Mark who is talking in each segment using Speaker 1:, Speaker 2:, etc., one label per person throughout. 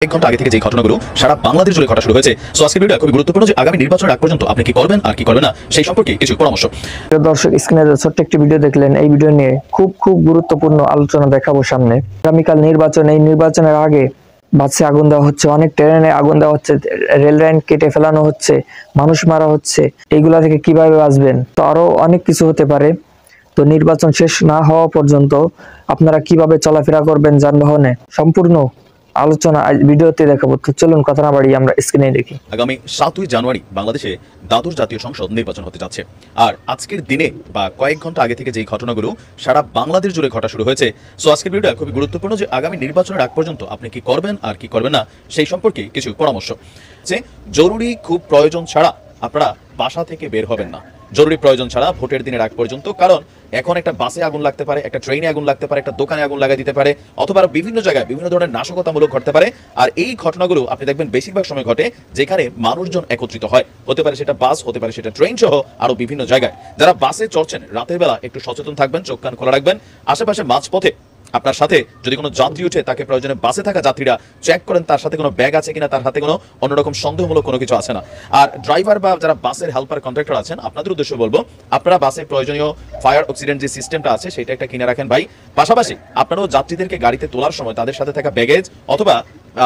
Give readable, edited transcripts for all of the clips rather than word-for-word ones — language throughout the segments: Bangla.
Speaker 1: এক ঘন্টা আগে থেকে যে ঘটনাগুলো সারা বাংলাদেশ জুড়ে ঘটা শুরু হয়েছে। সো আজকের ভিডিওটা খুবই গুরুত্বপূর্ণ যে আগামী নির্বাচনের আগ পর্যন্ত আপনি কি করবেন আর কি করবেন না সেই সম্পর্কে কিছু পরামর্শ।
Speaker 2: দর্শক, স্ক্রিনে ছোট্ট একটি ভিডিও দেখলেন। এই ভিডিও নিয়ে খুব গুরুত্বপূর্ণ আলোচনা দেখাবো সামনে। আগামীকাল নির্বাচন, এই নির্বাচনের আগে বাসে আগুন দেওয়া হচ্ছে, অনেক ট্রেনে আগুন দেওয়া হচ্ছে, রেল লাইন কেটে ফেলানো হচ্ছে, মানুষ মারা হচ্ছে। এইগুলা থেকে কিভাবে বাঁচবেন? তো আরো অনেক কিছু হতে পারে। তো নির্বাচন শেষ না হওয়া পর্যন্ত আপনারা কিভাবে চলাফেরা করবেন যানবাহনে, সম্পূর্ণ আলোচনা ভিডিওতে দেখাবো। তো চলুন কথা না বাড়িয়ে আমরা স্ক্রিনে দেখি।
Speaker 1: আগামী 7ই জানুয়ারি বাংলাদেশে দ্বাদশ জাতীয় সংসদ নির্বাচন হতে যাচ্ছে। আর আজকের দিনে বা কয়েক ঘন্টা আগে থেকে যে ঘটনাগুলো সারা বাংলাদেশ জুড়ে ঘটা শুরু হয়েছে। সো আজকের ভিডিওটা খুবই গুরুত্বপূর্ণ যে আগামী নির্বাচনের আগ পর্যন্ত আপনি কি করবেন আর কি করবেন না সেই সম্পর্কে কিছু পরামর্শ। যে জরুরি খুব প্রয়োজন ছাড়া আপনারা বাসা থেকে বের হবেন না, জরুরি প্রয়োজন ছাড়া ভোটের দিনের আগ পর্যন্ত। কারণ এখন একটা বাসে আগুন লাগতে পারে, একটা ট্রেনে আগুন লাগতে পারে, একটা দোকানে আগুন লাগাই দিতে পারে, অথবা বিভিন্ন জায়গায় বিভিন্ন ধরনের নাশকতামূলক ঘটতে পারে। আর এই ঘটনাগুলো আপনি দেখবেন বেশিরভাগ সময় ঘটে যেখানে মানুষজন একত্রিত হয়। হতে পারে সেটা বাস, হতে পারে সেটা ট্রেন সহ আরো বিভিন্ন জায়গায়। যারা বাসে চড়ছেন রাতের বেলা একটু সচেতন থাকবেন, চোখ কান খোলা রাখবেন। আশেপাশে মাঝপথে আপনার সাথে যদি কোনো যাত্রী উঠে তাকে প্রয়োজনে বাসে থাকা যাত্রীরা চেক করেন তার সাথে কোনো ব্যাগ আছে কিনা, তার হাতে কোনো অন্যরকম সন্দেহমূলক কোনো কিছু আছে না। আর ড্রাইভার বা যারা বাসের হেল্পার কন্ট্রাক্টর আছেন, আপনাদের উদ্দেশ্য বলবো আপনারা বাসে প্রয়োজনীয় ফায়ার অক্সিডেন্ট যে সিস্টেমটা আছে সেটা একটা কিনে রাখেন ভাই। পাশাপাশি আপনারাও যাত্রীদেরকে গাড়িতে তোলার সময় তাদের সাথে থাকা ব্যাগেজ অথবা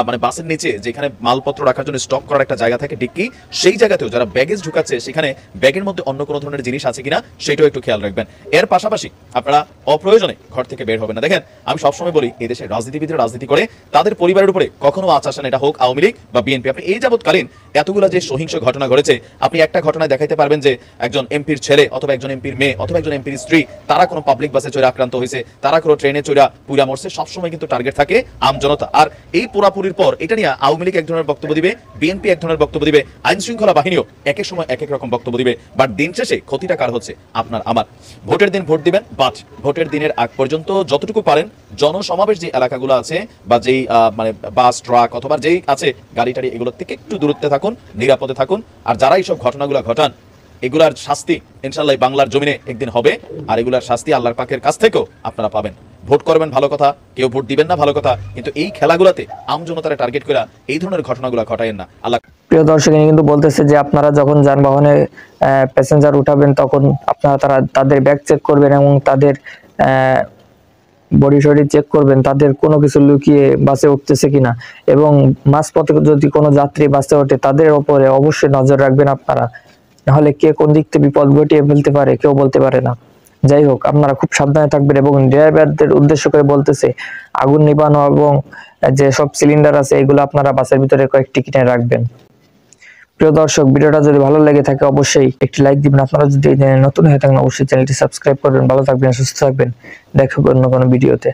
Speaker 1: মানে বাসের নিচে যেখানে মালপত্র রাখার জন্য স্টক করার একটা জায়গা থাকে ডিক্কি, সেই জায়গাতেও যারা ব্যাগেজ ঢুকাচ্ছে সেখানে ব্যাগের মধ্যে অন্য কোনো ধরনের জিনিস আছে কিনা সেটাও একটু খেয়াল রাখবেন। এর পাশাপাশি আপনারা অপ্রয়োজনে ঘর থেকে বের হবেন না। দেখেন, আমি সবসময় বলি এই দেশের রাজনীতিবিদরা রাজনীতি করে তাদের পরিবারের উপরে কখনো আঁচ আসে না, এটা হোক আওয়ামী লীগ বা বিএনপি। আপনি এই যাবৎকালীন এতগুলো যে সহিংস ঘটনা ঘটেছে, আপনি একটা ঘটনায় দেখাইতে পারবেন যে একজন এমপির ছেলে অথবা একজন এমপির মেয়ে অথবা একজন এমপির স্ত্রী তারা কোনো পাবলিক বাসে চড়ে আক্রান্ত হয়েছে, তারা কোনো ট্রেনে চড়া পুরা মরছে। সবসময় কিন্তু টার্গেট থাকে আম জনতা। আর এই পোড়াপুরির পর এটা নিয়ে আওয়ামী লীগ এক ধরনের বক্তব্য দিবে, বিএনপি এক ধরনের বক্তব্য দিবে, আইন শৃঙ্খলা বাহিনীও এক এক সময় এক এক রকম বক্তব্য দিবে। বাট দিন শেষে ক্ষতিটা কার হচ্ছে? আপনার আমার। ভোটের দিন ভোট দিবেন, বাট ভোটের দিনের আগ পর্যন্ত যতটুকু পারেন জনসমাবেশ যে এলাকাগুলো আছে বা যেই মানে বাস ট্রাক অথবা যেই আছে গাড়ি টাড়ি এগুলোর থেকে একটু দূরত্বে থাকুন, নিরাপদে থাকুন। আর যারা এইসব ঘটনাগুলো ঘটান এগুলার শাস্তি ইনশাআল্লাহ বাংলার জমিনে একদিন হবে। আর এগুলার শাস্তি আল্লাহর পাকের কাছ থেকেও আপনারা পাবেন। ভোট করবেন ভালো কথা, কেউ ভোট দিবেন না ভালো কথা, কিন্তু এই খেলাগুলোতে আমজনতারে টার্গেট করে এই ধরনের ঘটনাগুলো ঘটায়েন না। আল্লাহ।
Speaker 2: প্রিয় দর্শক, কিন্তু বলতেছে যে আপনারা যখন যানবাহনে প্যাসেঞ্জার উঠাবেন তখন আপনারা তাদের ব্যাগ চেক করবেন এবং তাদের বডি শডি চেক করবেন, তাদের কোনো কিছু লুকিয়ে বাসে উঠতেছে কিনা। এবং মাঝপথে যদি কোনো যাত্রী বাসে ওঠে তাদের উপরে অবশ্যই নজর রাখবেন আপনারা, নাহলে কে কোন দিক থেকে বিপদ ঘটিয়ে ফেলতে পারে কেউ বলতে পারে না। যাই হোক, আপনারা খুব সাবধানে থাকবেন। এবং ড্রাইভারদের উদ্দেশ্য করে বলতেছে আগুন নিবানো এবং যে সব সিলিন্ডার আছে এগুলো আপনারা বাসের ভিতরে কয়েকটি কিনে রাখবেন। প্রিয় দর্শক, ভিডিওটা যদি ভালো লেগে থাকে অবশ্যই একটি লাইক দিবেন। আপনারা যদি নতুন হয়ে থাকেন অবশ্যই চ্যানেলটি সাবস্ক্রাইব করবেন। ভালো থাকবেন, সুস্থ থাকবেন, দেখা হবে অন্য কোনো ভিডিওতে।